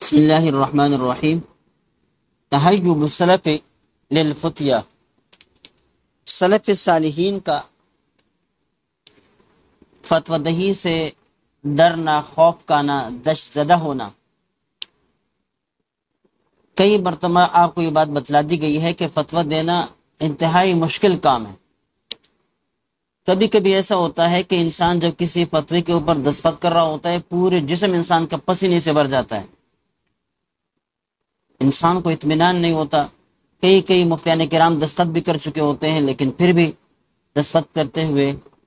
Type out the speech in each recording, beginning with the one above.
بسم اللہ الرحمن الرحیم۔ تحیب السلف للفتیہ، سلف صالحین کا فتوی دہی سے ڈرنا، خوف کھانا، دہشت زدہ ہونا۔ کئی مرتبہ آپ کو یہ بات بتلا دی گئی ہے کہ فتویٰ دینا انتہائی مشکل کام ہے۔ کبھی کبھی ایسا ہوتا ہے کہ انسان جب کسی فتوی کے اوپر دستخط کر رہا ہوتا ہے، پورے جسم انسان کا پسینے سے بھر جاتا ہے، انسان کو اطمینان نہیں ہوتا۔ کئی مفتیان کرام دستخط بھی کر چکے ہوتے ہیں، لیکن پھر بھی دستخط کرتے ہوئے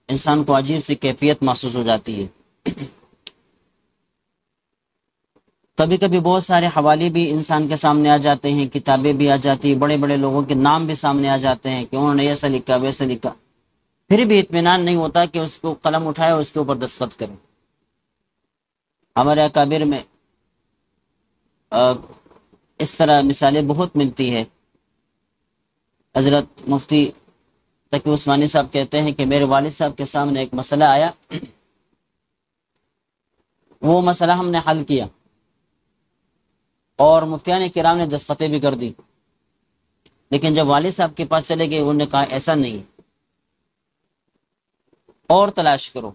انسان کو عجیب سی کیفیت محسوس ہو جاتی ہے۔ کبھی کبھی بہت سارے حوالے بھی انسان کے سامنے آ جاتے ہیں، کتابیں بھی آ جاتی ہیں، بڑے بڑے لوگوں کے نام بھی سامنے آ جاتے ہیں کہ انہوں نے ایسا لکھا ویسا لکھا، پھر بھی اطمینان نہیں ہوتا کہ اس کو قلم اٹھائے اور اس کے اوپر دستخط کرے۔ ہمارے اکابر میں اس طرح مثالیں بہت ملتی ہے۔ حضرت مفتی تقی عثمانی صاحب کہتے ہیں کہ میرے والد صاحب کے سامنے ایک مسئلہ آیا، وہ مسئلہ ہم نے حل کیا اور مفتیان کرام نے دستخطیں بھی کر دی، لیکن جب والد صاحب کے پاس چلے گئے، انہوں نے کہا ایسا نہیں، اور تلاش کرو۔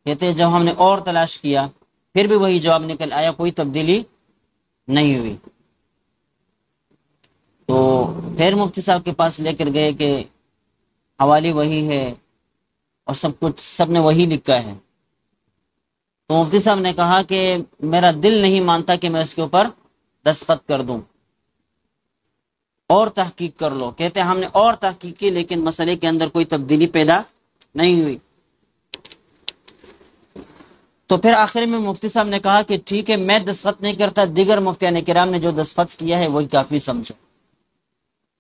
کہتے ہیں جب ہم نے اور تلاش کیا، پھر بھی وہی جواب نکل آیا، کوئی تبدیلی نہیں ہوئی۔ تو پھر مفتی صاحب کے پاس لے کر گئے کہ حوالی وہی ہے اور سب نے وہی لکھا ہے۔ تو مفتی صاحب نے کہا کہ میرا دل نہیں مانتا کہ میں اس کے اوپر دستخط کر دوں، اور تحقیق کر لو۔ کہتے ہیں ہم نے اور تحقیق کی، لیکن مسئلے کے اندر کوئی تبدیلی پیدا نہیں ہوئی۔ تو پھر آخر میں مفتی صاحب نے کہا کہ ٹھیک ہے، میں دستخط نہیں کرتا، دیگر مفتیان کرام نے جو دستخط کیا ہے وہی کافی سمجھو،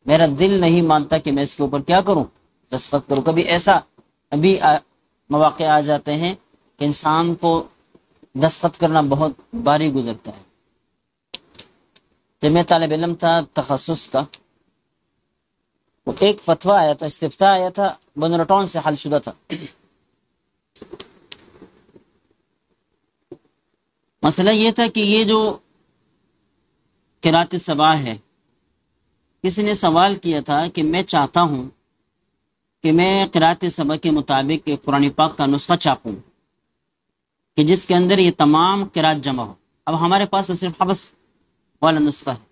میرا دل نہیں مانتا کہ میں اس کے اوپر کیا کروں، دستخط کروں۔ کبھی ایسا ابھی مواقع آ جاتے ہیں کہ انسان کو دستخط کرنا بہت باری گزرتا ہے۔ جب میں طالب علم تھا تخصص کا، وہ ایک فتویٰ آیا تھا، استفتاء آیا تھا، بنرٹون سے حل شدہ تھا۔ مسئلہ یہ تھا کہ یہ جو قرات الصباح ہے، کسی نے سوال کیا تھا کہ میں چاہتا ہوں کہ میں قرات الصباح کے مطابق ایک قرآن پاک کا نسخہ چھاپوں کہ جس کے اندر یہ تمام قرات جمع ہو۔ اب ہمارے پاس تو صرف حفظ والا نسخہ ہے،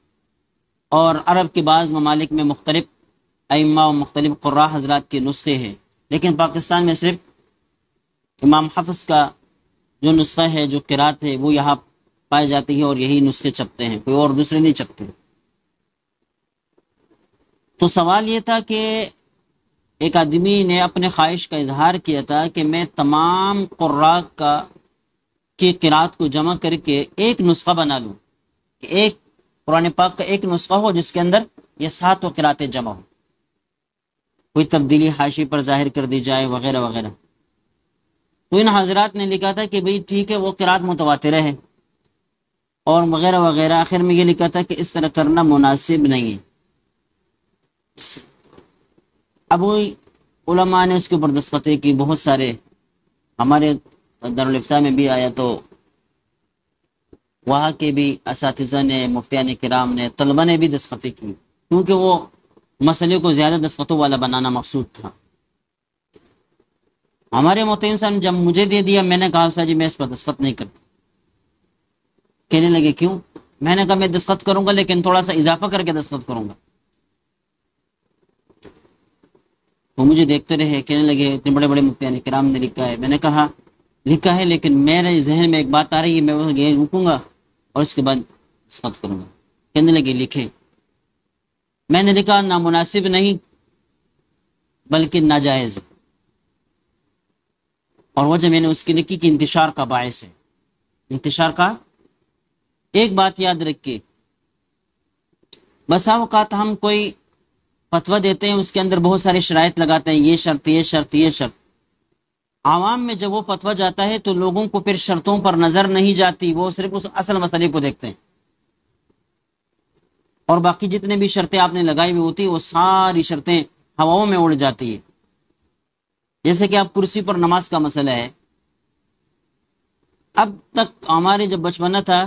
اور عرب کے بعض ممالک میں مختلف ائمہ و مختلف قراء حضرات کے نسخے ہیں، لیکن پاکستان میں صرف امام حفظ کا جو نسخہ ہے، جو قرات ہے، وہ یہاں پائے جاتی ہے، اور یہی نسخے چھپتے ہیں، کوئی اور دوسرے نہیں چھپتے۔ تو سوال یہ تھا کہ ایک آدمی نے اپنے خواہش کا اظہار کیا تھا کہ میں تمام قراء کی قرات کو جمع کر کے ایک نسخہ بنا لوں، کہ ایک قرآن پاک کا ایک نسخہ ہو جس کے اندر یہ 7 قراتیں جمع ہو، کوئی تبدیلی حاشی پر ظاہر کر دی جائے وغیرہ وغیرہ۔ تو ان حضرات نے لکھا تھا کہ بھئی ٹھیک ہے، وہ قرات متواترہ ہے اور وغیرہ وغیرہ۔ آخر میں یہ لکھا تھا کہ اس طرح کرنا مناسب نہیں ہے۔ اب وہ علماء نے اس کے اوپر دستخطیں کی، بہت سارے ہمارے دارالافتاء میں بھی آیا، تو وہاں کے بھی اساتذہ نے، مفتیان کرام نے، طلبہ نے بھی دستخطیں کی، کیونکہ وہ مسئلے کو زیادہ دستخطوں والا بنانا مقصود تھا۔ ہمارے محترم صاحب نے جب مجھے دے دیا، میں نے کہا صاحب جی میں اس پر دستخط نہیں کرتا۔ کہنے لگے کیوں؟ میں نے کہا میں دستخط کروں گا، لیکن تھوڑا سا اضافہ کر کے دستخط کروں گا۔ وہ مجھے دیکھتے رہے، کہنے لگے اتنے بڑے بڑے مفتیان کرام نے لکھا ہے۔ میں نے کہا لکھا ہے، لیکن میرے ذہن میں ایک بات آ رہی ہے، میں وہ رکوں گا اور اس کے بعد دستخط کروں گا۔ کہنے لگے لکھے۔ میں نے لکھا نامناسب نہیں بلکہ ناجائز، اور وجہ میں نے اس کی لکھی کہ انتشار کا باعث ہے۔ انتشار کا ایک بات یاد رکھیے، بسا اوقات ہم کوئی فتویٰ دیتے ہیں، اس کے اندر بہت سارے شرائط لگاتے ہیں، یہ شرط یہ شرط یہ شرط۔ عوام میں جب وہ فتویٰ جاتا ہے تو لوگوں کو پھر شرطوں پر نظر نہیں جاتی، وہ صرف اس اصل مسئلے کو دیکھتے ہیں، اور باقی جتنے بھی شرطیں آپ نے لگائی ہوئی ہوتی وہ ساری شرطیں ہواؤں میں اڑ جاتی ہے۔ جیسے کہ آپ کرسی پر نماز کا مسئلہ ہے، اب تک ہمارے جب بچپنا تھا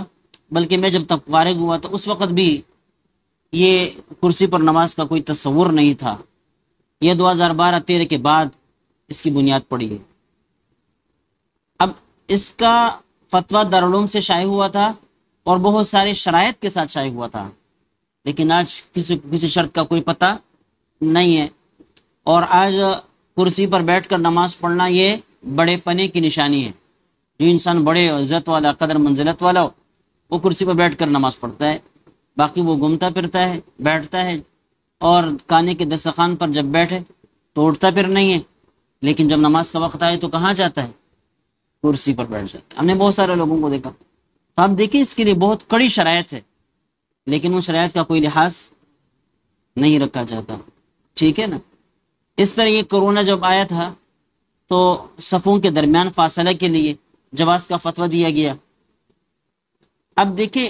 بلکہ میں جب تک فارغ ہوا تو اس وقت بھی یہ کرسی پر نماز کا کوئی تصور نہیں تھا. یہ 2012-13 کے بعد اس کی بنیاد پڑی ہے. اب اس کا فتویٰ دارالعلوم سے شائع ہوا تھا اور بہت سارے شرائط کے ساتھ شائع ہوا تھا، لیکن آج کسی شرط کا کوئی پتہ نہیں ہے. اور آج کرسی پر بیٹھ کر نماز پڑھنا یہ بڑے پنے کی نشانی ہے. جو انسان بڑے عزت والا، قدر منزلت والا ہو، وہ کرسی پر بیٹھ کر نماز پڑھتا ہے. باقی وہ گھومتا پھرتا ہے، بیٹھتا ہے، اور کھانے کے دسترخوان پر جب بیٹھے تو اٹھتا پھر نہیں ہے، لیکن جب نماز کا وقت آئے تو کہاں جاتا ہے؟ کرسی پر بیٹھ جاتا ہے. ہم نے بہت سارے لوگوں کو دیکھا. تو آپ دیکھیں اس کے لیے بہت کڑی شرائط ہے، لیکن وہ شرائط کا کوئی لحاظ نہیں رکھا جاتا. ٹھیک ہے نا؟ اس طرح یہ کرونا جب آیا تھا تو صفوں کے درمیان فاصلہ کے لیے جواز کا فتویٰ دیا گیا. اب دیکھیں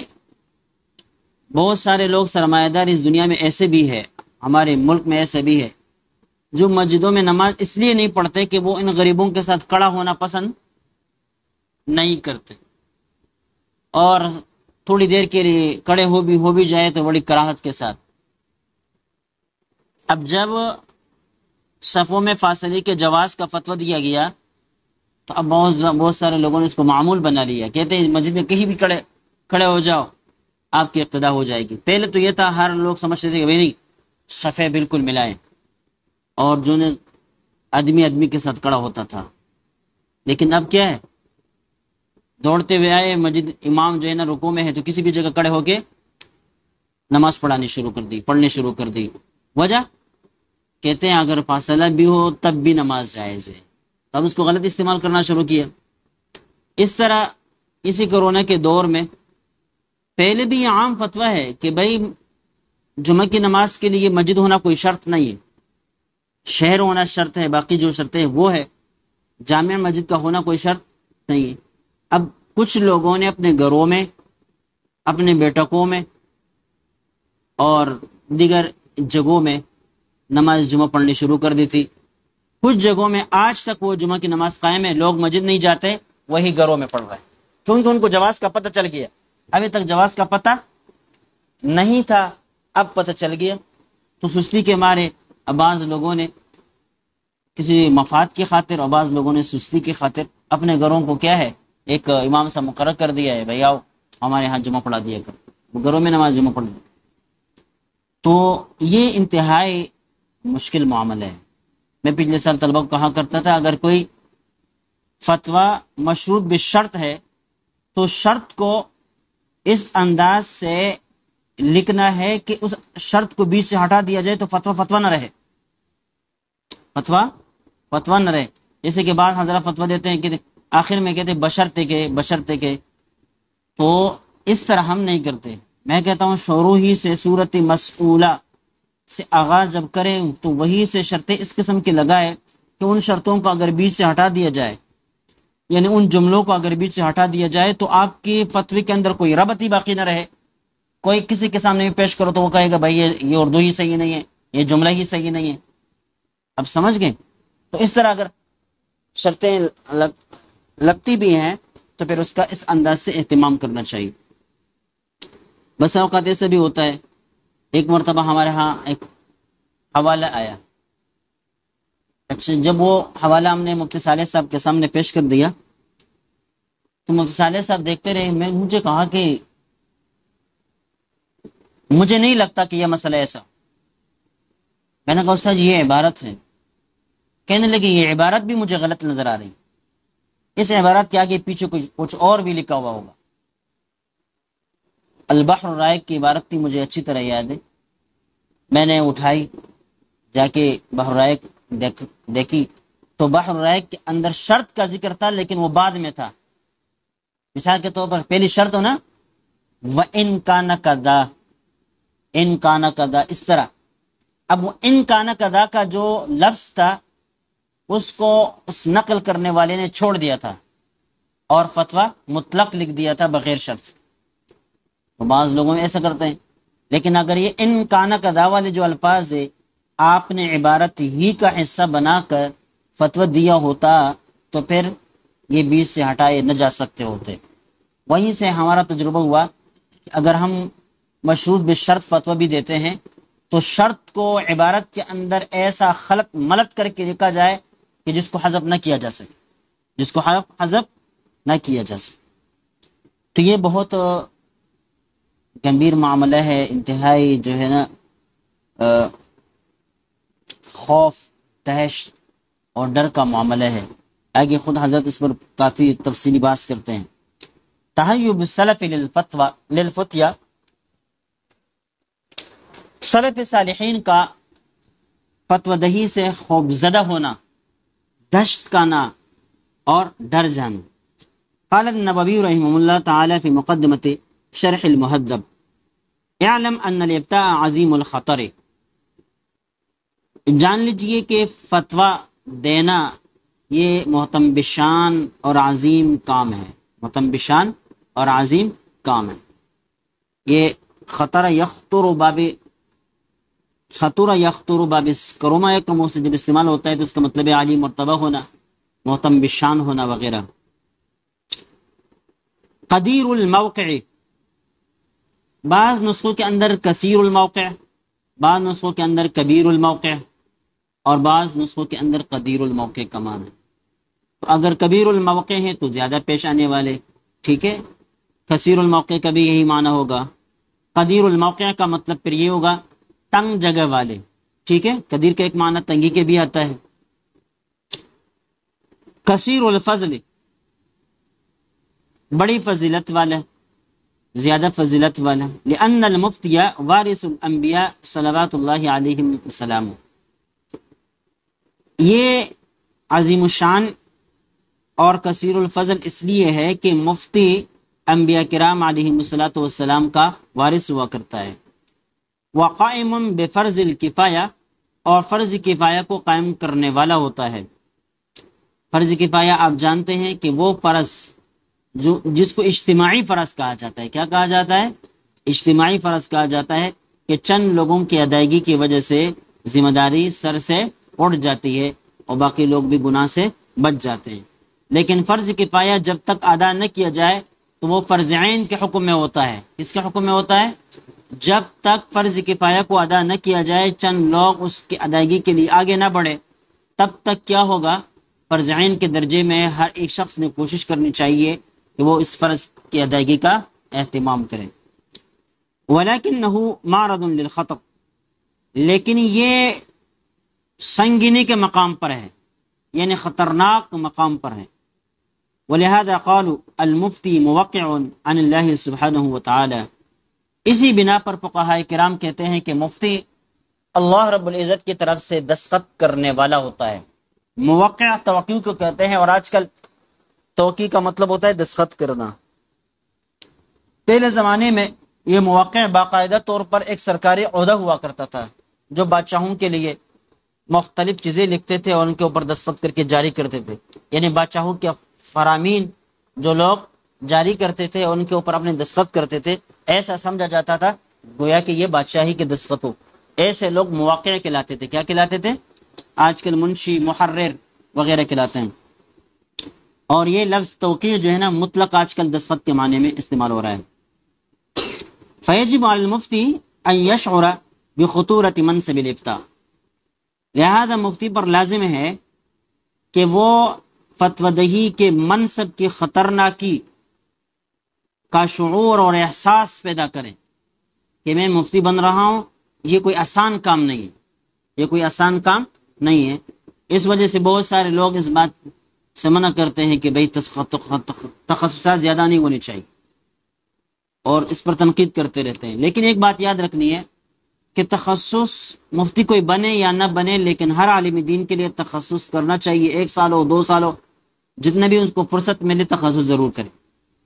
بہت سارے لوگ سرمایہ دار اس دنیا میں ایسے بھی ہے، ہمارے ملک میں ایسے بھی ہے، جو مسجدوں میں نماز اس لیے نہیں پڑھتے کہ وہ ان غریبوں کے ساتھ کھڑا ہونا پسند نہیں کرتے، اور تھوڑی دیر کے لیے کھڑے ہو بھی جائے تو بڑی کراہت کے ساتھ. اب جب صفوں میں فاصلے کے جواز کا فتویٰ دیا گیا تو اب بہت سارے لوگوں نے اس کو معمول بنا لیا. کہتے ہیں مسجد میں کہیں بھی کھڑے ہو جاؤ، آپ کی اقتدا ہو جائے گی. پہلے تو یہ تھا، ہر لوگ سمجھتے تھے کہ نہیں، صفیں بالکل ملائیں، اور جو نے آدمی کے ساتھ کھڑا ہوتا تھا. لیکن اب کیا ہے، دوڑتے ہوئے آئے مسجد، امام جو ہے نا رکوع میں ہے تو کسی بھی جگہ کھڑے ہو کے نماز پڑھنے شروع کر دی. وجہ کہتے ہیں اگر فاصلہ بھی ہو تب بھی نماز جائز ہے. اب اس کو غلط استعمال کرنا شروع کیا. اس طرح اسی کرونا کے دور میں پہلے بھی یہ عام فتویٰ ہے کہ بھائی جمعہ کی نماز کے لیے مسجد ہونا کوئی شرط نہیں ہے، شہر ہونا شرط ہے، باقی جو شرطیں وہ ہے، جامع مسجد کا ہونا کوئی شرط نہیں ہے. اب کچھ لوگوں نے اپنے گھروں میں، اپنے بیٹکوں میں اور دیگر جگہوں میں نماز جمعہ پڑھنی شروع کر دی تھی. کچھ جگہوں میں آج تک وہ جمعہ کی نماز قائم ہے، لوگ مسجد نہیں جاتے، وہی گھروں میں پڑھ رہے ہیں، کیونکہ ان کو جواز کا پتہ چل گیا. ابھی تک جواز کا پتہ نہیں تھا، اب پتہ چل گیا تو سستی کے مارے بعض لوگوں نے کسی مفاد کی خاطر اور بعض لوگوں نے سستی کی خاطر اپنے گھروں کو کیا ہے، ایک امام سے مقرر کر دیا ہے، بھائی آؤ ہمارے ہاں جمعہ پڑھا دیا کر، وہ گھروں میں نماز جمعہ پڑھ دیا. تو یہ انتہائی مشکل معاملہ ہے. میں پچھلے سال طلبہ کو کہا کرتا تھا اگر کوئی فتویٰ مشروط بشرط ہے تو شرط کو اس انداز سے لکھنا ہے کہ اس شرط کو بیچ سے ہٹا دیا جائے تو فتویٰ نہ رہے، فتویٰ نہ رہے. جیسے کہ بعض حضرات فتویٰ دیتے ہیں کہ آخر میں کہتے بشرطے کے تو اس طرح ہم نہیں کرتے. میں کہتا ہوں شروع ہی سے صورت مسئولہ سے آغاز جب کریں تو وہی سے شرطیں اس قسم کی لگائے کہ ان شرطوں کو اگر بیچ سے ہٹا دیا جائے، یعنی ان جملوں کو اگر بیچ سے ہٹا دیا جائے تو آپ کی فتوی کے اندر کوئی ربط ہی باقی نہ رہے. کوئی کسی کے سامنے بھی پیش کرو تو وہ کہے گا بھائی یہ اردو ہی صحیح نہیں ہے، یہ جملہ ہی صحیح نہیں ہے. اب سمجھ گئے؟ تو اس طرح اگر شرطیں لگتی بھی ہیں تو پھر اس کا اس انداز سے اہتمام کرنا چاہیے. بس اوقات ایسا بھی ہوتا ہے. ایک مرتبہ ہمارے ہاں ایک حوالہ آیا. اچھا، جب وہ حوالہ ہم نے مفتی صالح صاحب کے سامنے پیش کر دیا تو مفتی صالح صاحب دیکھتے رہے. مجھے کہا کہ مجھے نہیں لگتا کہ یہ مسئلہ ایسا. میں نے کہا استاد یہ عبارت ہے. کہنے لگے یہ عبارت بھی مجھے غلط نظر آ رہی، اس عبارت کے آگے پیچھے کچھ اور بھی لکھا ہوا ہوگا. البحر الرائق کی عبارت تھی، مجھے اچھی طرح یاد ہے. میں نے اٹھائی، جا کے بحر الرائق دیکھی تو بحر الرائق کے اندر شرط کا ذکر تھا لیکن وہ بعد میں تھا. مثال کے طور پر پہلی شرط ہو نا وَإِن كَانَ كَذَا، ان کانا کدا، اس طرح. اب وہ ان کانا کدا کا جو لفظ تھا اس کو اس نقل کرنے والے نے چھوڑ دیا تھا اور فتویٰ مطلق لکھ دیا تھا بغیر شرط سے. تو بعض لوگوں میں ایسا کرتے ہیں. لیکن اگر یہ ان کانا کدا والے جو الفاظ ہے آپ نے عبارت ہی کا حصہ بنا کر فتویٰ دیا ہوتا تو پھر یہ بیچ سے ہٹائے نہ جا سکتے ہوتے. وہیں سے ہمارا تجربہ ہوا اگر ہم مشروط بشرط فتویٰ بھی دیتے ہیں تو شرط کو عبارت کے اندر ایسا خلط ملط کر کے لکھا جائے کہ جس کو حذف نہ کیا جا سکے، جس کو حذف نہ کیا جا سکے۔ تو یہ بہت گمبھیر معاملہ ہے، انتہائی جو ہے نا خوف، دہشت اور ڈر کا معاملہ ہے۔ آگے خود حضرت اس پر کافی تفصیلی بات کرتے ہیں۔ تحیب السلف للفتیا، سلف صالحین کا فتوی دہی سے خوف زدہ ہونا، دہشت کانا اور ڈر جانا۔ قال النووي رحمه الله تعالى في مقدمة شرح المهذب: اعلم ان الابتاء عظیم الخطر، جان لیجئے کہ فتویٰ دینا یہ محتم بشان اور عظیم کام ہے، محتم بشان اور عظیم کام ہے۔ یہ خطر یخطر باب کروما ایکموں سے جب استعمال ہوتا ہے تو اس کا مطلب ہے عالی مرتبہ ہونا، محتم بشان ہونا وغیرہ۔ قدیر الموقع، بعض نسخوں کے اندر کثیر الموقع، بعض نسخوں کے اندر کبیر الموقع اور بعض نسخوں کے اندر قدیر الموقع کا معنی ہے۔ تو اگر کبیر الموقع ہے تو زیادہ پیش آنے والے، ٹھیک ہے، کثیر الموقع کا بھی یہی معنی ہوگا۔ قدیر الموقع کا مطلب پھر یہ ہوگا تنگ جگہ والے، ٹھیک ہے، قدیر کا ایک معنی تنگی کے بھی آتا ہے۔ کثیر الفضل، بڑی فضیلت والا، زیادہ فضیلت والا۔ لأن المفتی وارث الانبیاء صلوات اللہ علیہم السلام، یہ عظیم الشان اور کثیر الفضل اس لیے ہے کہ مفتی انبیاء کرام علیہم الصلوۃ والسلام کا وارث ہوا کرتا ہے۔ وقائم بفرض الکفایہ، اور فرض کفایہ کو قائم کرنے والا ہوتا ہے۔ فرض کفایہ آپ جانتے ہیں کہ وہ فرض جس کو اجتماعی فرض کہا جاتا ہے، کیا کہا جاتا ہے؟ اجتماعی فرض کہا جاتا ہے کہ چند لوگوں کی ادائیگی کی وجہ سے ذمہ داری سر سے اٹھ جاتی ہے اور باقی لوگ بھی گناہ سے بچ جاتے ہیں۔ لیکن فرض کفایہ جب تک ادا نہ کیا جائے تو وہ فرض عین کے حکم میں ہوتا ہے۔ کس کے حکم میں ہوتا ہے؟ جب تک فرض کفایہ کو ادا نہ کیا جائے، چند لوگ اس کی ادائیگی کے لیے آگے نہ بڑھے، تب تک کیا ہوگا؟ فرض عین کے درجے میں ہر ایک شخص نے کوشش کرنی چاہیے کہ وہ اس فرض کی ادائیگی کا اہتمام کرے۔ وَلَكِنَّهُ مَعْرَضٌ لِلْخَطَرِ، لیکن یہ سنگینی کے مقام پر ہے، یعنی خطرناک مقام پر ہے۔ وَلِهَذَا قَالُوا الْمُفْتِي مُوَقِّعٌ عَنِ اللَّهِ سُبْحَانَهُ وَتَعَالَى، اسی بنا پر فقہاء کرام کہتے ہیں کہ مفتی اللہ رب العزت کی طرف سے دستخط کرنے والا ہوتا ہے۔ موقع توقیع کو کہتے ہیں، اور آج کل توقیع کا مطلب ہوتا ہے دستخط کرنا۔ پہلے زمانے میں یہ موقع باقاعدہ طور پر ایک سرکاری عہدہ ہوا کرتا تھا، جو بادشاہوں کے لیے مختلف چیزیں لکھتے تھے اور ان کے اوپر دستخط کر کے جاری کرتے تھے۔ یعنی بادشاہوں کے فرامین جو لوگ جاری کرتے تھے اور ان کے اوپر اپنے دستخط کرتے تھے، ایسا سمجھا جاتا تھا گویا کہ یہ بادشاہی کے دستخط ہو۔ ایسے لوگ مواقع کہلاتے تھے۔ کیا کہلاتے تھے؟ آج کل منشی، محرر وغیرہ کہلاتے ہیں۔ اور یہ لفظ توقیع جو ہے نا مطلق آج کل دستخط کے معنی میں استعمال ہو رہا ہے۔ فیجب علی المفتی ان یشعر بخطورۃ منصب الافتاء، لہذا مفتی پر لازم ہے کہ وہ فتوی دہی کے منصب کی خطرناکی کا شعور اور احساس پیدا کریں کہ میں مفتی بن رہا ہوں، یہ کوئی آسان کام نہیں ہے، یہ کوئی آسان کام نہیں ہے۔ اس وجہ سے بہت سارے لوگ اس بات سے منع کرتے ہیں کہ بھئی تخصصات زیادہ نہیں ہونی چاہیے، اور اس پر تنقید کرتے رہتے ہیں۔ لیکن ایک بات یاد رکھنی ہے کہ تخصص مفتی کوئی بنے یا نہ بنے، لیکن ہر عالم دین کے لیے تخصص کرنا چاہیے۔ 1 سال ہو، 2 سال ہو، جتنے بھی اس کو فرصت ملے تخصص ضرور کرے۔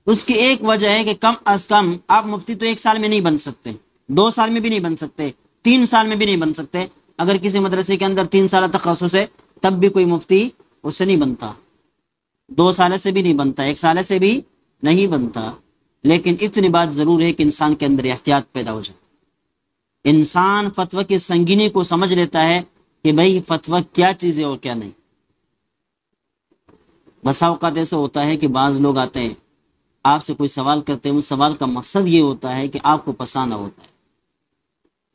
اس کی ایک وجہ ہے کہ کم از کم آپ مفتی تو 1 سال میں نہیں بن سکتے، 2 سال میں بھی نہیں بن سکتے، 3 سال میں بھی نہیں بن سکتے۔ اگر کسی مدرسے کے اندر 3 سالہ تخصص ہے تب بھی کوئی مفتی اس سے نہیں بنتا، 2 سال سے بھی نہیں بنتا، 1 سال سے بھی نہیں بنتا۔ لیکن اتنی بات ضرور ہے کہ انسان کے اندر احتیاط پیدا ہو جائے، انسان فتوی کی سنگینی کو سمجھ لیتا ہے کہ بھئی فتوی کیا چیز ہے اور کیا نہیں۔ بسا اوقات ایسا ہوتا ہے کہ بعض لوگ آتے ہیں آپ سے کوئی سوال کرتے ہیں، اس سوال کا مقصد یہ ہوتا ہے کہ آپ کو پسانا ہوتا ہے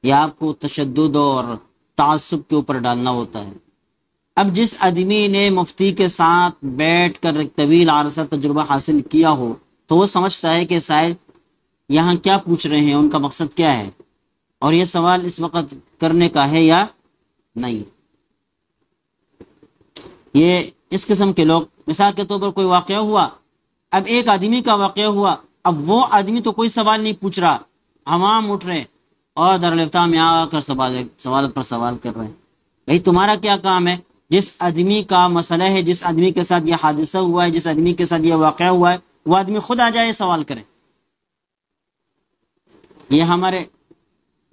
یا آپ کو تشدد اور تعصب کے اوپر ڈالنا ہوتا ہے۔ اب جس آدمی نے مفتی کے ساتھ بیٹھ کر ایک طویل عرصہ تجربہ حاصل کیا ہو تو وہ سمجھتا ہے کہ سائل یہاں کیا پوچھ رہے ہیں، ان کا مقصد کیا ہے، اور یہ سوال اس وقت کرنے کا ہے یا نہیں۔ یہ اس قسم کے لوگ، مثال کے طور پر کوئی واقعہ ہوا، اب ایک آدمی کا واقعہ ہوا، اب وہ آدمی تو کوئی سوال نہیں پوچھ رہا، عوام اٹھ رہے اور دارالفتہ میں آ کر سوال پر سوال کر رہے ہیں۔ بھائی تمہارا کیا کام ہے؟ جس آدمی کا مسئلہ ہے، جس آدمی کے ساتھ یہ حادثہ ہوا ہے، جس آدمی کے ساتھ یہ واقعہ ہوا ہے، وہ آدمی خود آ جائے سوال کرے۔ یہ ہم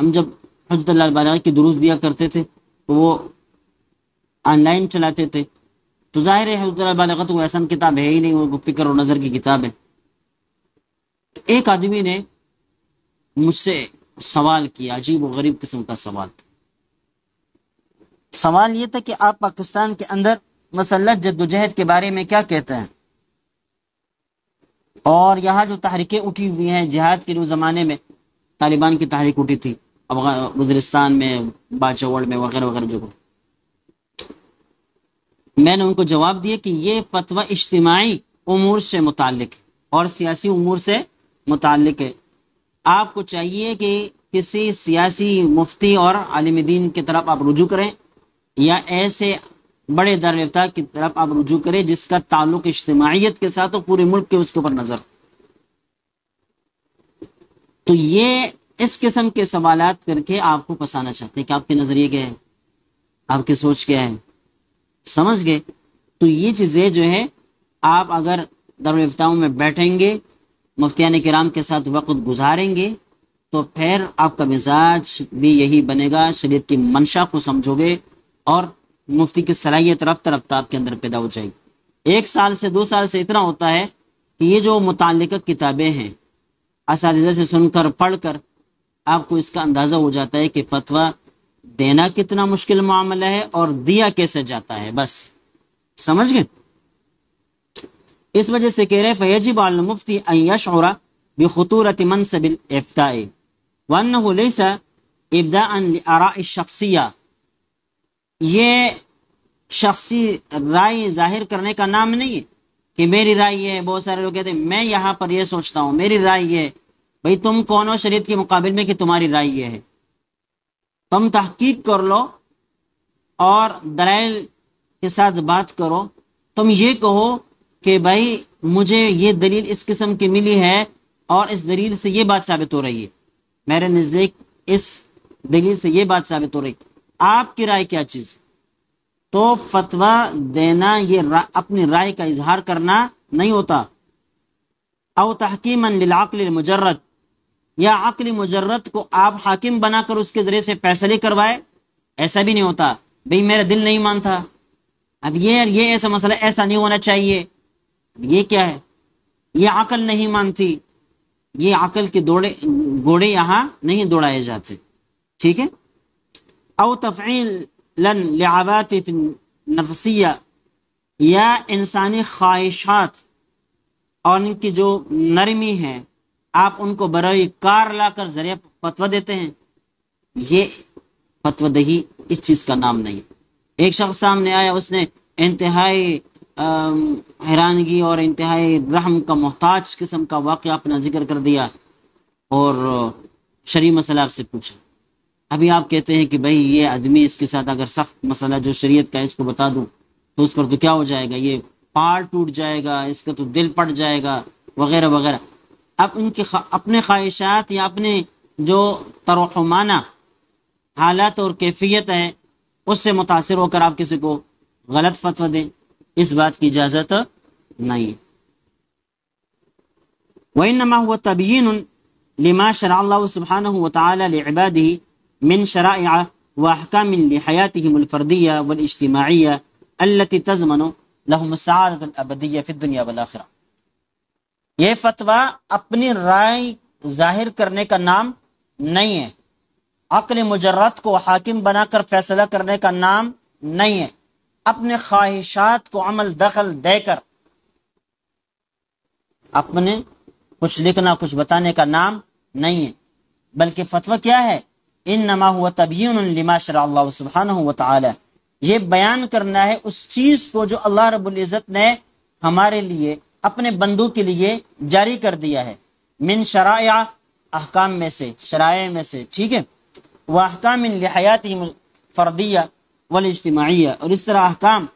جب حجت اللہ البالغہ کی دروس دیا کرتے تھے تو وہ آن لائن چلاتے تھے، تو ظاہر ہے حجت اللہ البالغہ تو ایسا کتاب ہے ہی نہیں، وہ فکر و نظر کی کتاب ہے۔ ایک آدمی نے مجھ سے سوال کیا، عجیب و غریب قسم کا سوال تھا۔ سوال یہ تھا کہ آپ پاکستان کے اندر مسلح جدوجہد کے بارے میں کیا کہتے ہیں، اور یہاں جو تحریکیں اٹھی ہوئی ہیں جہاد کے زمانے میں، طالبان کی تحریک اٹھی تھی وزیرستان میں، باچوڑ میں، وغیرہ وغیرہ جگہ۔ میں نے ان کو جواب دیا کہ یہ فتویٰ اجتماعی امور سے متعلق ہے اور سیاسی امور سے متعلق ہے۔ آپ کو چاہیے کہ کسی سیاسی مفتی اور عالم دین کی طرف آپ رجوع کریں، یا ایسے بڑے دارالفتہ کی طرف آپ رجوع کریں جس کا تعلق اجتماعیت کے ساتھ ہو، پورے ملک کے اس کے اوپر نظر۔ تو یہ اس قسم کے سوالات کر کے آپ کو پسانا چاہتے ہیں کہ آپ کے نظریے کیا ہے، آپ کی سوچ کیا ہے، سمجھ گئے؟ تو یہ چیزیں جو ہے، آپ اگر دارالفتاؤں میں بیٹھیں گے، مفتیان کرام کے ساتھ وقت گزاریں گے، تو پھر آپ کا مزاج بھی یہی بنے گا، شریعت کی منشا کو سمجھو گے، اور مفتی کی صلاحیت رفتہ رفتہ آپ کے اندر پیدا ہو جائے گی۔ 1 سال سے 2 سال سے اتنا ہوتا ہے کہ یہ جو متعلقہ کتابیں ہیں، اساتذہ سے سن کر پڑھ کر آپ کو اس کا اندازہ ہو جاتا ہے کہ فتویٰ دینا کتنا مشکل معاملہ ہے اور دیا کیسے جاتا ہے، بس سمجھ گئے؟ اس وجہ سے کہہ رہے فیجب علی المفتی ان یشعر بخطورۃ منصب الافتاء وانه ليس ابداء لآراء الشخصیہ، یہ شخصی رائے ظاہر کرنے کا نام نہیں ہے کہ میری رائے یہ ہے۔ بہت سارے لوگ کہتے ہیں میں یہاں پر یہ سوچتا ہوں، میری رائے یہ ہے۔ بھئی تم کون ہو شریعت کے مقابل میں کہ تمہاری رائے یہ ہے؟ تم تحقیق کر لو اور دلائل کے ساتھ بات کرو۔ تم یہ کہو کہ بھائی مجھے یہ دلیل اس قسم کی ملی ہے اور اس دلیل سے یہ بات ثابت ہو رہی ہے، میرے نزدیک اس دلیل سے یہ بات ثابت ہو رہی ہے، آپ کی رائے کیا چیز؟ تو فتویٰ دینا یہ اپنی رائے کا اظہار کرنا نہیں ہوتا۔ او تحکیما للعقل المجرد، یا عقل مجرد کو آپ حاکم بنا کر اس کے ذریعے سے فیصلے کروائے، ایسا بھی نہیں ہوتا۔ بھئی میرا دل نہیں مانتا، اب یہ ایسا مسئلہ ایسا نہیں ہونا چاہیے، یہ کیا ہے؟ یہ عقل نہیں مانتی، یہ عقل کے گھوڑے یہاں نہیں دوڑائے جاتے، ٹھیک ہے؟ او تفعیلا لعواطف نفسیہ، یا انسانی خواہشات اور ان کی جو نرمی ہے آپ ان کو برائے کار لا کر ذریعہ فتویٰ دیتے ہیں، یہ فتویٰ دہی اس چیز کا نام نہیں۔ ایک شخص سامنے آیا، اس نے انتہائی حیرانگی اور انتہائی رحم کا محتاج قسم کا واقعہ اپنا ذکر کر دیا اور شرعی مسئلہ آپ سے پوچھا۔ ابھی آپ کہتے ہیں کہ بھئی یہ آدمی، اس کے ساتھ اگر سخت مسئلہ جو شریعت کا ہے اس کو بتا دوں تو اس پر تو کیا ہو جائے گا، یہ پار ٹوٹ جائے گا، اس کا تو دل پٹ جائے گا، وغیرہ وغیرہ۔ اب ان کی اپنے خواہشات یا اپنے جو ترحمانہ حالات اور کیفیت ہے اس سے متاثر ہو کر آپ کسی کو غلط فتویٰ دیں، اس بات کی اجازت نہیں۔ وَإِنَّمَا هُوَ تَبْيِينٌ لِمَا شَرَعَ اللَّهُ سُبْحَانَهُ وَتَعَالَى لِعِبَادِهِ مِنْ شَرَائِعَ وَأَحْكَامٍ لِحَيَاتِهِمُ الْفَرْدِيَّةِ وَالِاجْتِمَاعِيَّةِ الَّتِي تَضْمَنُ لَهُمُ السَّعَادَةَ الْأَبَدِيَّةَ فِي الدُّنْيَا وَالْآخِرَةِ۔ یہ فتویٰ اپنی رائے ظاہر کرنے کا نام نہیں ہے، عقل مجرد کو حاکم بنا کر فیصلہ کرنے کا نام نہیں ہے، اپنے خواہشات کو عمل دخل دے کر، اپنے کچھ لکھنا کچھ بتانے کا نام نہیں ہے، بلکہ فتویٰ کیا ہے؟ انما هو تبیین لما شرع اللہ سبحانہ وتعالی، یہ بیان کرنا ہے اس چیز کو جو اللہ رب العزت نے ہمارے لیے اپنے بندوں کے لیے جاری کر دیا ہے، من شرائع احکام میں سے، شرائع میں سے، ٹھیک ہے، وہ احکام لحیاتہم الفردیہ والاجتماعیہ، اور اس طرح احکام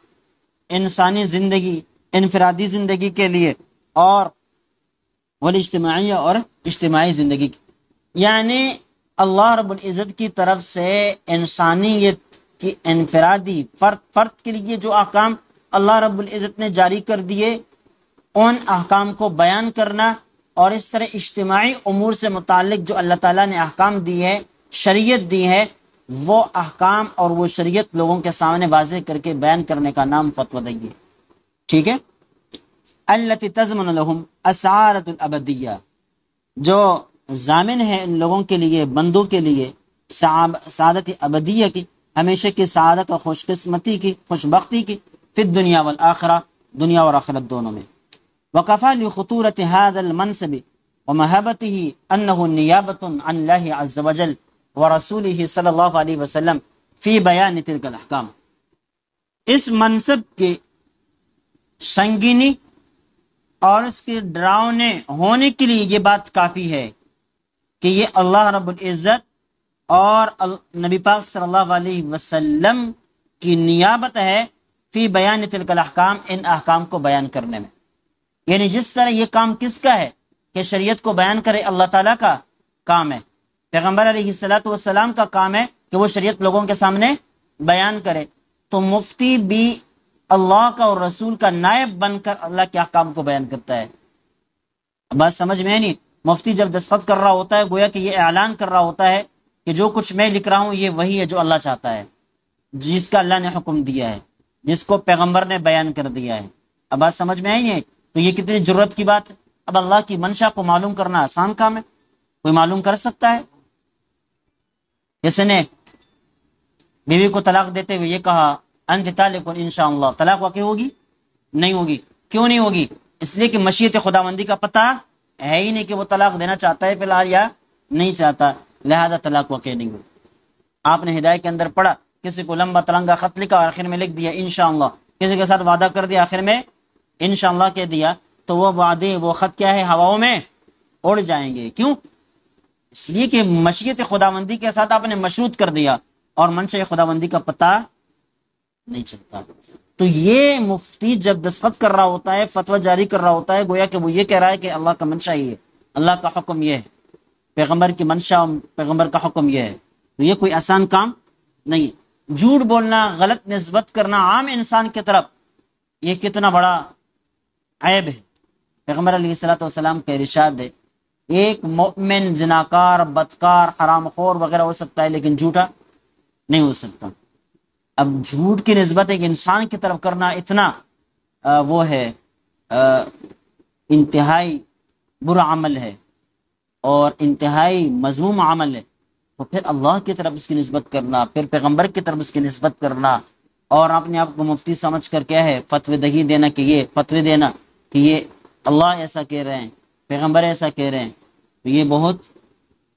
انسانی زندگی، انفرادی زندگی کے لیے، اور والاجتماعیہ، اور اجتماعی زندگی کی، یعنی اللہ رب العزت کی طرف سے انسانیت کی انفرادی فرد کے لیے جو احکام اللہ رب العزت نے جاری کر دیے ان احکام کو بیان کرنا، اور اس طرح اجتماعی امور سے متعلق جو اللہ تعالیٰ نے احکام دی ہے، شریعت دی ہے، وہ احکام اور وہ شریعت لوگوں کے سامنے واضح کر کے بیان کرنے کا نام فتویٰ دہی ہے، ٹھیک ہے۔ التی تضمن لهم السعادۃ الابدیہ، جو ضامن ہے ان لوگوں کے لیے، بندوں کے لیے سعادت ابدیہ کی، ہمیشہ کی سعادت اور خوش قسمتی کی، خوش بختی کی، فی الدنیا والآخرہ، دنیا اور آخرت دونوں میں۔ وکفى لخطورة هذا المنصب ومهابته أنه نيابة عن الله عز وجل ورسوله صلی اللہ علیہ وسلم فی بیان تلك الاحکام، اس منصب کے سنگینی اور اس کے ڈراؤنے ہونے کے لیے یہ بات کافی ہے کہ یہ اللہ رب العزت اور نبی پاک صلی اللہ علیہ وسلم کی نیابت ہے فی بیان تلک الاحکام، ان احکام کو بیان کرنے میں، یعنی جس طرح یہ کام کس کا ہے کہ شریعت کو بیان کرے، اللہ تعالیٰ کا کام ہے، پیغمبر علیہ الصلوۃ والسلام کا کام ہے کہ وہ شریعت لوگوں کے سامنے بیان کرے، تو مفتی بھی اللہ کا اور رسول کا نائب بن کر اللہ کے احکام کو بیان کرتا ہے۔ بات سمجھ میں نہیں؟ مفتی جب دستخط کر رہا ہوتا ہے گویا کہ یہ اعلان کر رہا ہوتا ہے کہ جو کچھ میں لکھ رہا ہوں یہ وہی ہے جو اللہ چاہتا ہے، جس کا اللہ نے حکم دیا ہے، جس کو پیغمبر نے بیان کر دیا ہے۔ اب بات سمجھ میں آئی ہے؟ تو یہ کتنی جرت کی بات ہے۔ اب اللہ کی منشا کو معلوم کرنا آسان کام ہے، کوئی معلوم کر سکتا ہے؟ جس نے بیوی کو طلاق دیتے ہوئے یہ کہا انت طالق انشاءاللہ، طلاق واقع ہوگی؟ نہیں ہوگی۔ کیوں نہیں ہوگی؟ اس لیے کہ مشیت خداوندی کا پتہ ہے ہی نہیں کہ وہ طلاق دینا چاہتا ہے فی الحال یا نہیں چاہتا، لہذا طلاق واقع نہیں ہوگی۔ آپ نے ہدایت کے اندر پڑھا، کسی کو لمبا تلنگا خط لکھا اور آخر میں لکھ دیا انشاءاللہ، کسی کے ساتھ وعدہ کر دیا آخر میں انشاءاللہ کہہ دیا، تو وہ وعدے وہ خط کیا ہے؟ ہواؤں میں اڑ جائیں گے۔ کیوں؟ اس لیے کہ مشیت خداوندی کے ساتھ آپ نے مشروط کر دیا اور منشا خداوندی کا پتہ نہیں چلتا۔ تو یہ مفتی جب دستخط کر رہا ہوتا ہے، فتویٰ جاری کر رہا ہوتا ہے، گویا کہ وہ یہ کہہ رہا ہے کہ اللہ کا منشا یہ ہے، اللہ کا حکم یہ ہے، پیغمبر کی منشا، پیغمبر کا حکم یہ ہے۔ تو یہ کوئی آسان کام نہیں۔ جھوٹ بولنا، غلط نسبت کرنا عام انسان کی طرف، یہ کتنا بڑا عیب ہے۔ پیغمبر علیہ الصلوۃ والسلام کا ارشاد ہے ایک مومن زناکار، بدکار، حرام خور وغیرہ ہو سکتا ہے لیکن جھوٹا نہیں ہو سکتا۔ اب جھوٹ کی نسبت ایک انسان کی طرف کرنا اتنا وہ ہے انتہائی برا عمل ہے اور انتہائی مذموم عمل ہے، تو پھر اللہ کی طرف اس کی نسبت کرنا، پھر پیغمبر کی طرف اس کی نسبت کرنا، اور اپنے آپ کو مفتی سمجھ کر کیا ہے فتوی دہی دینا، کہ یہ فتوی دینا کہ یہ اللہ ایسا کہہ رہے ہیں، پیغمبر ایسا کہہ رہے ہیں، تو یہ بہت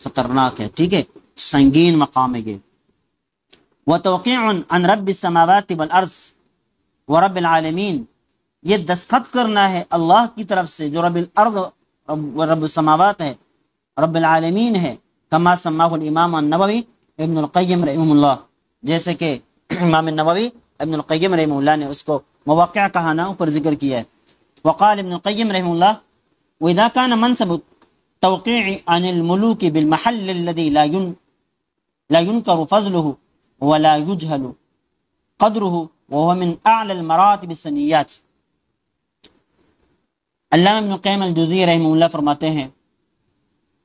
خطرناک ہے، ٹھیک ہے، سنگین مقام ہے یہ۔ وتوقيع عن رب السماوات والارض ورب العالمین، یہ دستخط کرنا ہے اللہ کی طرف سے جو رب الارض رب السماوات ہے، رب العالمین ہے، کما سماہ الامام النووی ابن القیم رحمہ اللہ، جیسے کہ امام النووی ابن القیم رحمہ اللہ نے اس کو مواقع کہانا پر ذکر کیا ہے۔ وقال ابن القیم رحمہ اللہ واذا كان منصب التوقيع عن الملوك بالمحل الذي لا ينكر فضله ولا يجهل قدره وهو من اعلى المراتب السنیات، علامہ ابن القیم الجوزی رحمہ اللہ فرماتے ہیں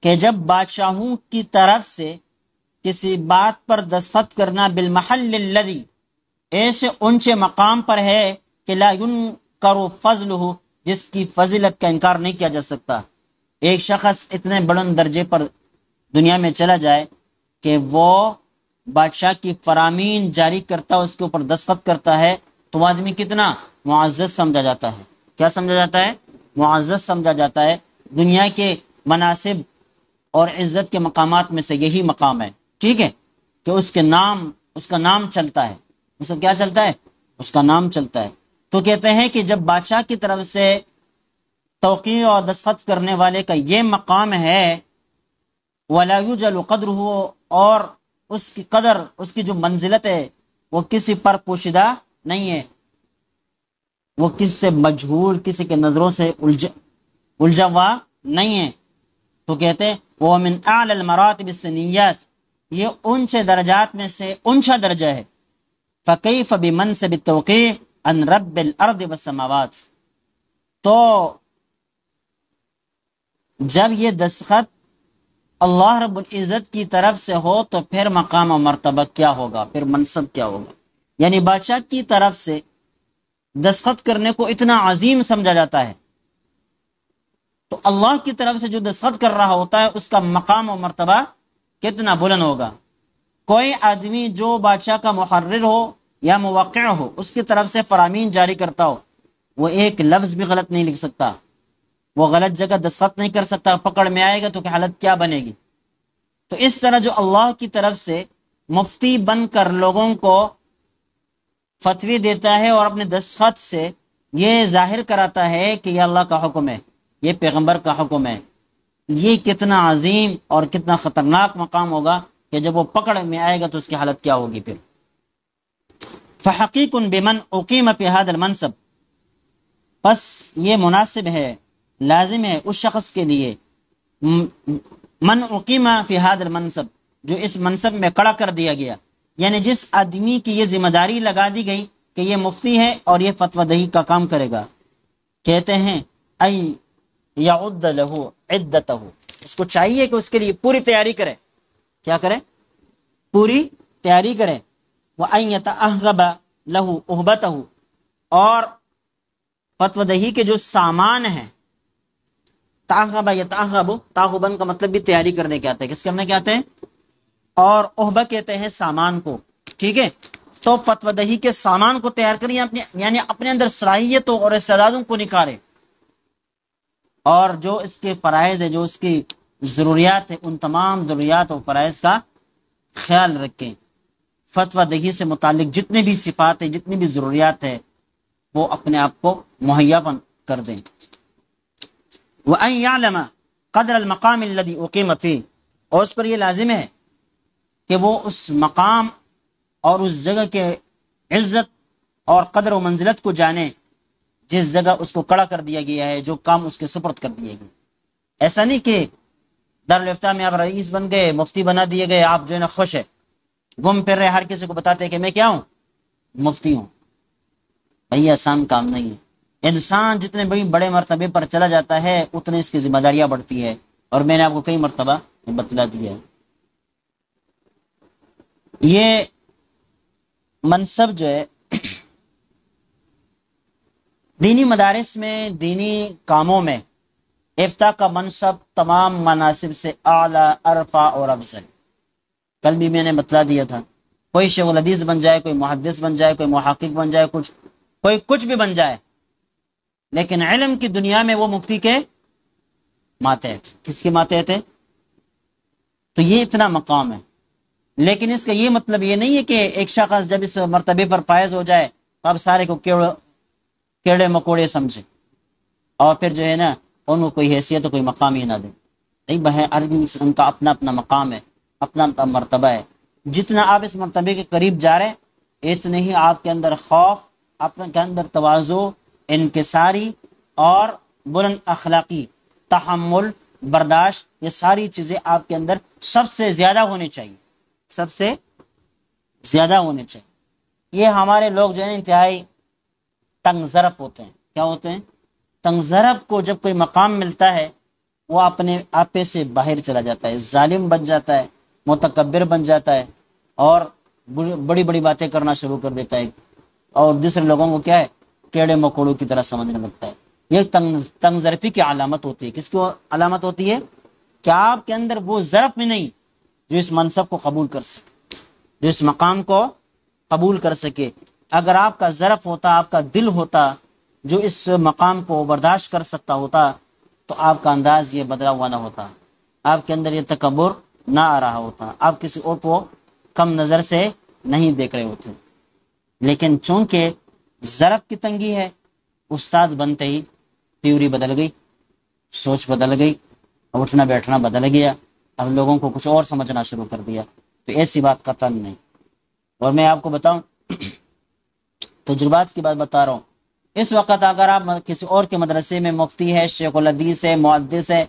کہ جب بادشاہوں کی طرف سے کسی بات پر دستخط کرنا بالمحل الذی، ایسے اونچے مقام پر ہے کہ لا ينکر فضلہ، جس کی فضیلت کا انکار نہیں کیا جا سکتا۔ ایک شخص اتنے بلند درجے پر دنیا میں چلا جائے کہ وہ بادشاہ کی فرامین جاری کرتا ہے، اس کے اوپر دستخط کرتا ہے، تو آدمی کتنا معزز سمجھا جاتا ہے۔ کیا سمجھا جاتا ہے؟ معزز سمجھا جاتا ہے۔ دنیا کے مناصب اور عزت کے مقامات میں سے یہی مقام ہے، ٹھیک ہے، کہ اس کا نام چلتا ہے، اس کا کیا چلتا ہے؟ اس کا نام چلتا ہے۔ تو کہتے ہیں کہ جب بادشاہ کی طرف سے توقیع اور دستخط کرنے والے کا یہ مقام ہے، وَلَا يُجَلُ قَدْرُهُ، اور اس کی قدر، اس کی جو منزلت ہے وہ کسی پر پوشیدہ نہیں ہے، وہ کس سے مجہول، کسی کے نظروں سے الجھا ہوا نہیں ہے۔ تو کہتے ہیں وہ من اعلی المراتب السنیات، یہ اونچے درجات میں سے اونچا درجہ ہے۔ فکیف بمنصب التوقیع عن رب الارض والسماوات، تو جب یہ دستخط اللہ رب العزت کی طرف سے ہو تو پھر مقام و مرتبہ کیا ہوگا، پھر منصب کیا ہوگا؟ یعنی بادشاہ کی طرف سے دستخط کرنے کو اتنا عظیم سمجھا جاتا ہے، تو اللہ کی طرف سے جو دستخط کر رہا ہوتا ہے اس کا مقام و مرتبہ کتنا بلند ہوگا۔ کوئی آدمی جو بادشاہ کا محرر ہو یا موقع ہو، اس کی طرف سے فرامین جاری کرتا ہو، وہ ایک لفظ بھی غلط نہیں لکھ سکتا، وہ غلط جگہ دستخط نہیں کر سکتا، پکڑ میں آئے گا تو کہ حالت کیا بنے گی۔ تو اس طرح جو اللہ کی طرف سے مفتی بن کر لوگوں کو فتوی دیتا ہے اور اپنے دستخط سے یہ ظاہر کراتا ہے کہ یہ اللہ کا حکم ہے، یہ پیغمبر کا حکم ہے، یہ کتنا عظیم اور کتنا خطرناک مقام ہوگا کہ جب وہ پکڑ میں آئے گا تو اس کی حالت کیا ہوگی پھر۔ فحقیق بمن اقیم فی هذا المنصب، پس یہ مناسب ہے، لازم ہے اس شخص کے لیے، من اقیم فی هذا المنصب، جو اس منصب میں کھڑا کر دیا گیا، یعنی جس آدمی کی یہ ذمہ داری لگا دی گئی کہ یہ مفتی ہے اور یہ فتویٰ دہی کا کام کرے گا، کہتے ہیں ای یعد له عدتہ، اس کو چاہیے کہ اس کے لیے پوری تیاری کرے، کیا کرے؟ پوری تیاری کرے۔ وَأَن يَتَأَهَّبَ لَهُ أُهْبَتَهُ، اور فتویٰ دہی کے جو سامان ہیں، تأہب یتأہب، تاہبن کا مطلب بھی تیاری کرنے کے آتے ہیں، کس کرنے کے آتے ہیں؟ اور اہبہ کہتے ہیں سامان کو، ٹھیک ہے۔ تو فتویٰ دہی کے سامان کو تیار کریں، یعنی اپنے اندر صلاحیتوں اور استعدادوں کو نکھارے، اور جو اس کے فرائض ہے، جو اس کی ضروریات ہے، ان تمام ضروریات اور فرائض کا خیال رکھیں۔ فتویٰ دہی سے متعلق جتنے بھی صفات ہیں، جتنی بھی ضروریات ہیں، وہ اپنے آپ کو مہیا کر دیں۔ وَأَن يَعْلَمَ قَدْرَ الْمَقَامِ الَّذِي أُقِيمَ فِيهِ، اور اس پر یہ لازم ہے کہ وہ اس مقام اور اس جگہ کے عزت اور قدر و منزلت کو جانے جس جگہ اس کو کھڑا کر دیا گیا ہے، جو کام اس کے سپرد کر دیے گئے۔ ایسا نہیں کہ دارالافتاء میں آپ رئیس بن گئے، مفتی بنا دیے گئے، آپ جو ہے نا خوش ہے، گم پھر رہے، ہر کسی کو بتاتے ہیں کہ میں کیا ہوں؟ مفتی ہوں۔ بھائی آسان کام نہیں ہے۔ انسان جتنے بڑے مرتبے پر چلا جاتا ہے اتنے اس کی ذمہ داریاں بڑھتی ہے، اور میں نے آپ کو کئی مرتبہ بتلا دیا ہے۔ یہ منصب جو ہے دینی مدارس میں، دینی کاموں میں، افتاء کا منصب تمام مناصب سے اعلیٰ، ارفع اور افضل۔ کل بھی میں نے بتلا دیا تھا، کوئی شیخ الحدیث بن جائے، کوئی محدث بن جائے، کوئی محقق بن جائے، کوئی کچھ بھی بن جائے، لیکن علم کی دنیا میں وہ مفتی کے ماتحت۔ کس کے ماتحت ہے؟ تو یہ اتنا مقام ہے۔ لیکن اس کا یہ مطلب یہ نہیں ہے کہ ایک شخص جب اس مرتبے پر فائز ہو جائے تو اب سارے کو کیڑے مکوڑے سمجھے اور پھر جو ہے نا ان کو کوئی حیثیت کوئی مقام ہی نہ دے۔ نہیں بھائی، ہر انسان کا اپنا اپنا مقام ہے، اپنا اپنا مرتبہ ہے۔ جتنا آپ اس مرتبے کے قریب جا رہے اتنے ہی آپ کے اندر خوف، آپ کے اندر تواضع، انکساری اور بلند اخلاقی، تحمل، برداشت، یہ ساری چیزیں آپ کے اندر سب سے زیادہ ہونی چاہیے، سب سے زیادہ ہونے چاہیے۔ یہ ہمارے لوگ جو ہے انتہائی تنگ ظرف ہوتے ہیں۔ کیا ہوتے ہیں؟ تنگ ظرف کو جب کوئی مقام ملتا ہے وہ اپنے آپے سے باہر چلا جاتا ہے، ظالم بن جاتا ہے، متکبر بن جاتا ہے، اور بڑی بڑی باتیں کرنا شروع کر دیتا ہے، اور دوسرے لوگوں کو کیا ہے؟ کیڑے مکوڑوں کی طرح سمجھنے لگتا ہے۔ یہ تنگ ظرفی کی علامت ہوتی ہے۔ کس کی علامت ہوتی ہے؟ کہ آپ کے اندر وہ ظرف میں نہیں جو اس منصب کو قبول کر سکے، جو اس مقام کو قبول کر سکے۔ اگر آپ کا ظرف ہوتا، آپ کا دل ہوتا جو اس مقام کو برداشت کر سکتا ہوتا، تو آپ کا انداز یہ بدلا ہوا نہ ہوتا، آپ کے اندر یہ تکبر نہ آ رہا ہوتا، آپ کسی اور کو کم نظر سے نہیں دیکھ رہے ہوتے۔ لیکن چونکہ ضرب کی تنگی ہے، استاد بنتے ہی تھیوری بدل گئی، سوچ بدل گئی، اٹھنا بیٹھنا بدل گیا، اب لوگوں کو کچھ اور سمجھنا شروع کر دیا۔ تو ایسی بات قطعاً نہیں۔ اور میں آپ کو بتاؤں، تجربات کی بات بتا رہا ہوں، اس وقت اگر آپ کسی اور کے مدرسے میں مفتی ہے، شیخ الحدیث ہے، محدث ہے،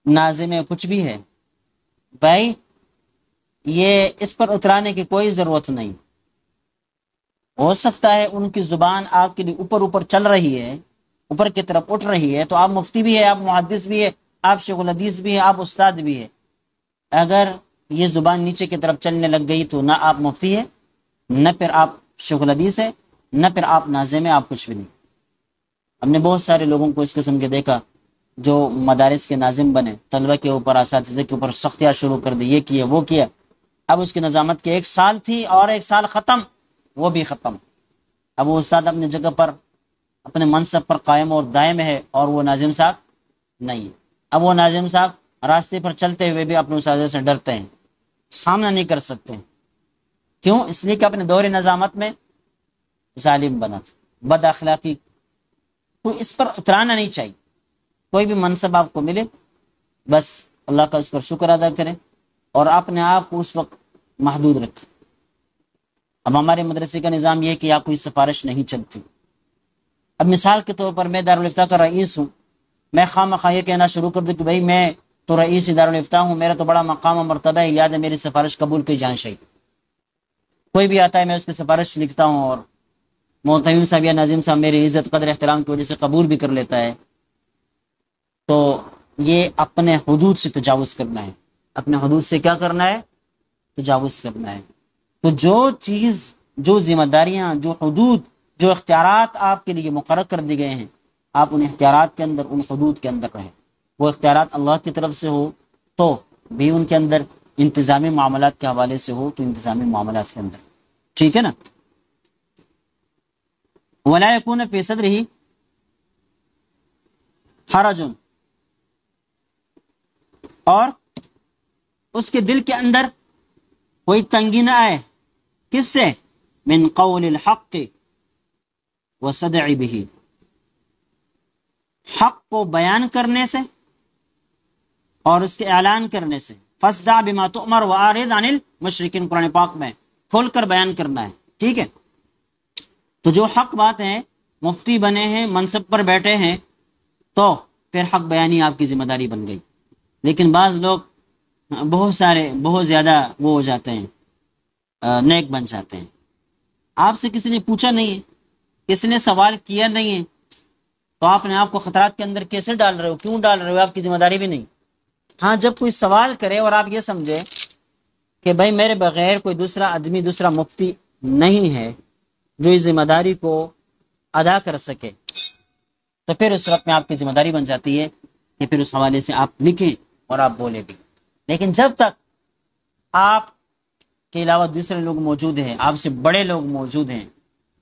ناظم ہے، کچھ بھی ہے، بھائی یہ اس پر اترانے کی کوئی ضرورت نہیں۔ ہو سکتا ہے ان کی زبان آپ کے لیے اوپر اوپر چل رہی ہے، اوپر کی طرف اٹھ رہی ہے، تو آپ مفتی بھی ہے، آپ محدث بھی ہے، آپ شیخ الحدیث بھی ہے، آپ استاد بھی ہے۔ اگر یہ زبان نیچے کی طرف چلنے لگ گئی تو نہ آپ مفتی ہے، نہ پھر آپ شیخ الحدیث ہے، نہ پھر آپ ناظم ہے، آپ کچھ بھی نہیں۔ ہم نے بہت سارے لوگوں کو اس قسم کے دیکھا جو مدارس کے ناظم بنے، طلبہ کے اوپر، اساتذہ کے اوپر سختیاں شروع کر دی، یہ کیا وہ کیا۔ اب اس کی نظامت کے 1 سال تھی اور 1 سال ختم، وہ بھی ختم۔ اب وہ استاد اپنی جگہ پر، اپنے منصب پر قائم اور دائم ہے، اور وہ ناظم صاحب نہیں ہے۔ اب وہ ناظم صاحب راستے پر چلتے ہوئے بھی اپنے استاد سے ڈرتے ہیں، سامنا نہیں کر سکتے۔ کیوں؟ اس لیے کہ اپنے دور نظامت میں ظالم بنا تھا، بد اخلاقی۔ تو اس پر اترانا نہیں چاہیے۔ کوئی بھی منصب آپ کو ملے، بس اللہ کا اس پر شکر ادا کریں اور اپنے آپ کو اس وقت محدود رکھیں۔ اب ہمارے مدرسے کا نظام یہ ہے کہ آپ کوئی سفارش نہیں چلتی۔ اب مثال کے طور پر میں دارالفتہ کا رئیس ہوں، میں خواہ مخواہ یہ کہنا شروع کر دوں کہ بھائی میں تو رئیس دارالفتہ ہوں، میرا تو بڑا مقام و مرتبہ ہے، یاد ہے میری سفارش قبول کی جانی چاہیے۔ کوئی بھی آتا ہے میں اس کی سفارش لکھتا ہوں، اور محتمم صاحب یا ناظم صاحب میری عزت قدر احترام کی وجہ سے قبول بھی کر لیتا ہے۔ تو یہ اپنے حدود سے تجاوز کرنا ہے۔ اپنے حدود سے کیا کرنا ہے؟ تجاوز کرنا ہے۔ تو جو چیز، جو ذمہ داریاں، جو حدود، جو اختیارات آپ کے لیے مقرر کر دی گئے ہیں، آپ ان اختیارات کے اندر، ان حدود کے اندر رہیں۔ وہ اختیارات اللہ کی طرف سے ہو تو بھی ان کے اندر، انتظامی معاملات کے حوالے سے ہو تو انتظامی معاملات کے اندر، ٹھیک ہے نا؟ وَلَا يَكُونَ فِي صَدْرِهِ حَرَجٌ، اور اس کے دل کے اندر کوئی تنگی نہ آئے، کس سے؟ من قول الحق وصدع به، حق کو بیان کرنے سے اور اس کے اعلان کرنے سے۔ فَاصْدَعْ بِمَا تُؤْمَرُ وَأَعْرِضْ عَنِ الْمُشْرِكِينَ، قرآن پاک میں کھول کر بیان کرنا ہے، ٹھیک ہے؟ تو جو حق بات ہے، مفتی بنے ہیں، منصب پر بیٹھے ہیں، تو پھر حق بیانی آپ کی ذمہ داری بن گئی۔ لیکن بعض لوگ بہت سارے، بہت زیادہ وہ ہو جاتے ہیں، نیک بن جاتے ہیں۔ آپ سے کسی نے پوچھا نہیں ہے، کسی نے سوال کیا نہیں ہے، تو آپ نے آپ کو خطرات کے اندر کیسے ڈال رہے ہو؟ کیوں ڈال رہے ہو؟ آپ کی ذمہ داری بھی نہیں۔ ہاں، جب کوئی سوال کرے اور آپ یہ سمجھے کہ بھائی میرے بغیر کوئی دوسرا آدمی، دوسرا مفتی نہیں ہے جو اس ذمہ داری کو ادا کر سکے، تو پھر اس وقت میں آپ کی ذمہ داری بن جاتی ہے کہ پھر اس حوالے سے آپ لکھیں اور آپ بولیں بھی۔ لیکن جب تک آپ کے علاوہ دوسرے لوگ موجود ہیں، آپ سے بڑے لوگ موجود ہیں،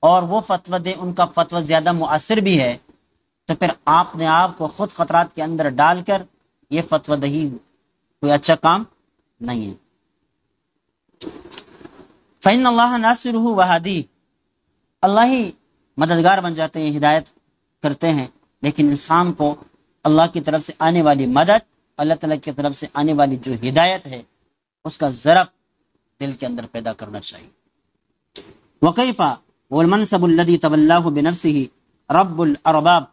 اور وہ فتویٰ دیں، ان کا فتویٰ زیادہ مؤثر بھی ہے، تو پھر آپ نے آپ کو خود خطرات کے اندر ڈال کر یہ فتویٰ دہی کوئی اچھا کام نہیں ہے۔ فَإِنَّ اللَّهَ نَاصِرُهُ وَهَادِيهِ، اللہ ہی مددگار بن جاتے ہیں، ہدایت کرتے ہیں۔ لیکن انسان کو اللہ کی طرف سے آنے والی مدد، اللہ تعالیٰ کی طرف سے آنے والی جو ہدایت ہے، اس کا ضرب دل کے اندر پیدا کرنا چاہیے۔ وَكَيْفَ وَالْمَنْصَبُ الَّذِي تَوَلَّاهُ بِنَفْسِهِ رَبُّ الْأَرْبَابِ،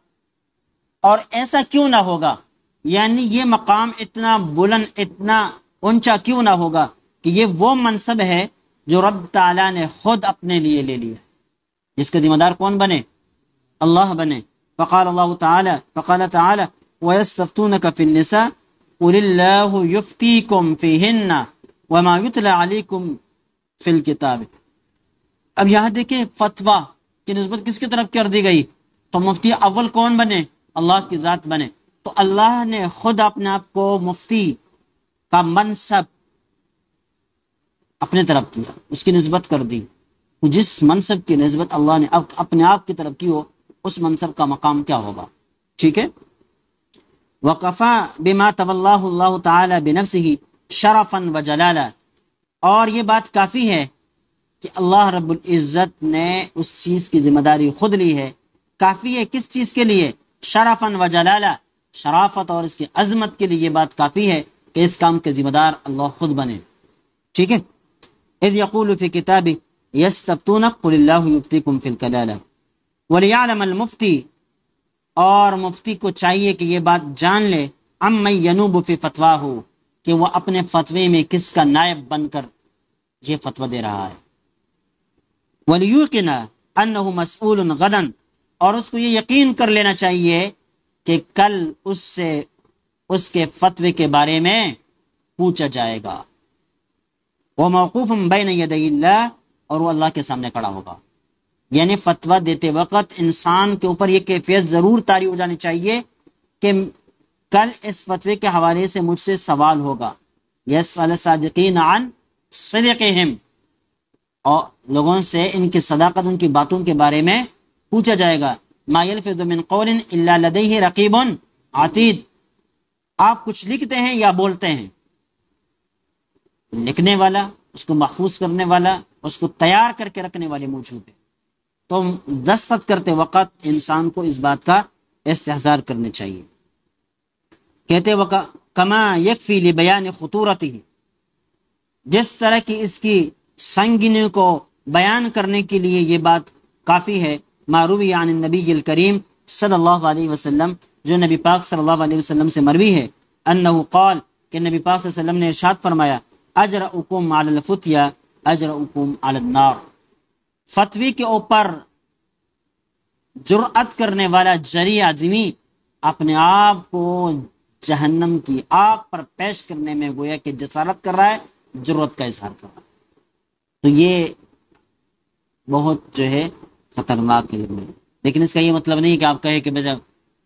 اور ایسا کیوں نہ ہوگا، یعنی یہ مقام اتنا بلند، اتنا اونچا کیوں نہ ہوگا کہ یہ وہ منصب ہے جو رب تعالیٰ نے خود اپنے لیے لے لیا، جس کا ذمہ دار کون بنے؟ اللہ بنے۔ فقال اللہ تعالی، فقال تعالی وَيَسْتَفْتُونَكَ فِي النِّسَاءِ قُلِ اللَّهُ يُفْتِيكُمْ فِيهِنَّ وَمَا يُتْلَى عَلَيْكُمْ فِي الْكِتَابِ۔ اب یہاں دیکھیں فتویٰ کی نسبت کس کی طرف کر دی گئی؟ تو مفتی اول کون بنے؟ اللہ کی ذات بنے۔ تو اللہ نے خود اپنے آپ کو مفتی کا منصب اپنے طرف کیا، اس کی نسبت کر دی۔ جس منصب کی نسبت اللہ نے اپنے آپ کی طرف کی ہو، اس منصب کا مقام کیا ہوگا، ٹھیک ہے؟ وقفا بما تولاه اللہ تعالی بنفسه شرفا وجلالا، اور یہ بات کافی ہے کہ اللہ رب العزت نے اس چیز کی ذمہ داری خود لی ہے. کافی ہے کس چیز کے لیے؟ شرفا وجلالا، شرافت اور اس کی عظمت کے لیے یہ بات کافی ہے کہ اس کام کے ذمہ دار اللہ خود بنے. ٹھیک ہے. اذ یقول فی کتابہ یستفتونک قل اللہ یفتیکم فی الکلالہ ولیعلم المفتی، اور مفتی کو چاہیے کہ یہ بات جان لے عمن ینوب فی فتواہ، کہ وہ اپنے فتوے میں کس کا نائب بن کر یہ فتوہ دے رہا ہے. ولیوقن انہ مسئول غدا، اور اس کو یہ یقین کر لینا چاہیے کہ کل اس سے اس کے فتوے کے بارے میں پوچھا جائے گا. وہ موقوف بین یدی اللہ، اور وہ اللہ کے سامنے کھڑا ہوگا. یعنی فتویٰ دیتے وقت انسان کے اوپر یہ کیفیت ضرور طاری ہو جانی چاہیے کہ کل اس فتوے کے حوالے سے مجھ سے سوال ہوگا. یسأل الصادقین عن صدقہم، اور لوگوں سے ان کی صداقت، ان کی باتوں کے بارے میں پوچھا جائے گا. ما یلفظ من قول الا لدیہ رقیب عتید، آپ کچھ لکھتے ہیں یا بولتے ہیں، لکھنے والا، اس کو محفوظ کرنے والا، اس کو تیار کر کے رکھنے والے موجود ہیں. تو دستخط کرتے وقت انسان کو اس بات کا استحضار کرنے چاہیے. کہتے کما یکفی لبیان خطورتہ، جس طرح کی اس کی سنگینی کو بیان کرنے کے لیے یہ بات کافی ہے. ما روی عن النبی الکریم صلی اللہ علیہ وسلم، جو نبی پاک صلی اللہ علیہ وسلم سے مروی ہے، انہ قال، کہ نبی پاک صلی اللہ علیہ وسلم نے ارشاد فرمایا اجرؤکم علی الفتیا اجرؤکم علی النار، فتوی کے اوپر جرأت کرنے والا جری آدمی اپنے آپ کو جہنم کی آگ پر پیش کرنے میں گویا کہ جسارت کر رہا ہے، جرأت کا اظہار کر رہا ہے. تو یہ بہت جو ہے خطرناک ہے. لیکن اس کا یہ مطلب نہیں کہ آپ کہے کہ بھائی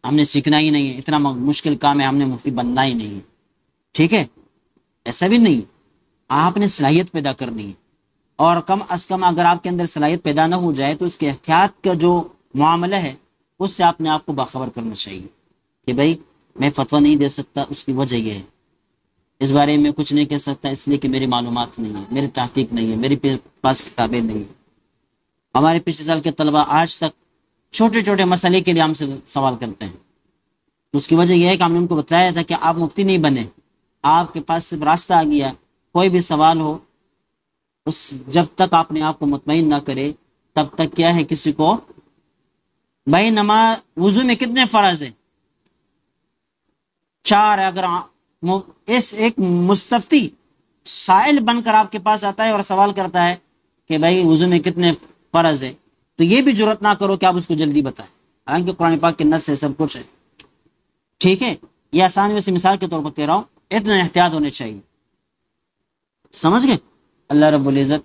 ہم نے سیکھنا ہی نہیں ہے، اتنا مشکل کام ہے، ہم نے مفتی بننا ہی نہیں ہے. ٹھیک ہے، ایسا بھی نہیں. آپ نے صلاحیت پیدا کرنی ہے، اور کم از کم اگر آپ کے اندر صلاحیت پیدا نہ ہو جائے تو اس کے احتیاط کا جو معاملہ ہے اس سے آپ نے آپ کو باخبر کرنا چاہیے کہ بھائی میں فتویٰ نہیں دے سکتا، اس کی وجہ یہ ہے، اس بارے میں کچھ نہیں کہہ سکتا اس لیے کہ میری معلومات نہیں ہے، میری تحقیق نہیں ہے، میری پاس کتابیں نہیں ہیں. ہمارے پچھلے سال کے طلبہ آج تک چھوٹے چھوٹے مسئلے کے لیے ہم سے سوال کرتے ہیں. اس کی وجہ یہ ہے کہ ہم نے ان کو بتایا تھا کہ آپ مفتی نہیں بنے، آپ کے پاس صرف راستہ آ گیا، کوئی بھی سوال ہو جب تک آپ نے آپ کو مطمئن نہ کرے تب تک کیا ہے کسی کو. بھائی نماز وضو میں کتنے فرض ہیں؟ 4. اگر اس ایک مستفتی سائل بن کر آپ کے پاس آتا ہے اور سوال کرتا ہے کہ بھائی وضو میں کتنے فرض ہے، تو یہ بھی جرأت نہ کرو کہ آپ اس کو جلدی بتائیں، حالانکہ قرآن پاک کے نص سے سب کچھ ہے. ٹھیک ہے، یہ آسان میں سے مثال کے طور پر کہہ رہا ہوں، اتنا احتیاط ہونے چاہیے. سمجھ گئے؟ اللہ رب العزت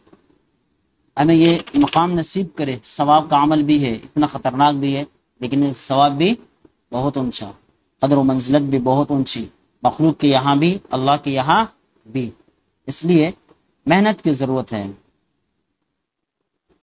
ہمیں یہ مقام نصیب کرے. ثواب کا عمل بھی ہے، اتنا خطرناک بھی ہے، لیکن ثواب بھی بہت اونچا، قدر و منزلت بھی بہت اونچی، مخلوق کے یہاں بھی اللہ کے یہاں بھی. اس لیے محنت کی ضرورت ہے.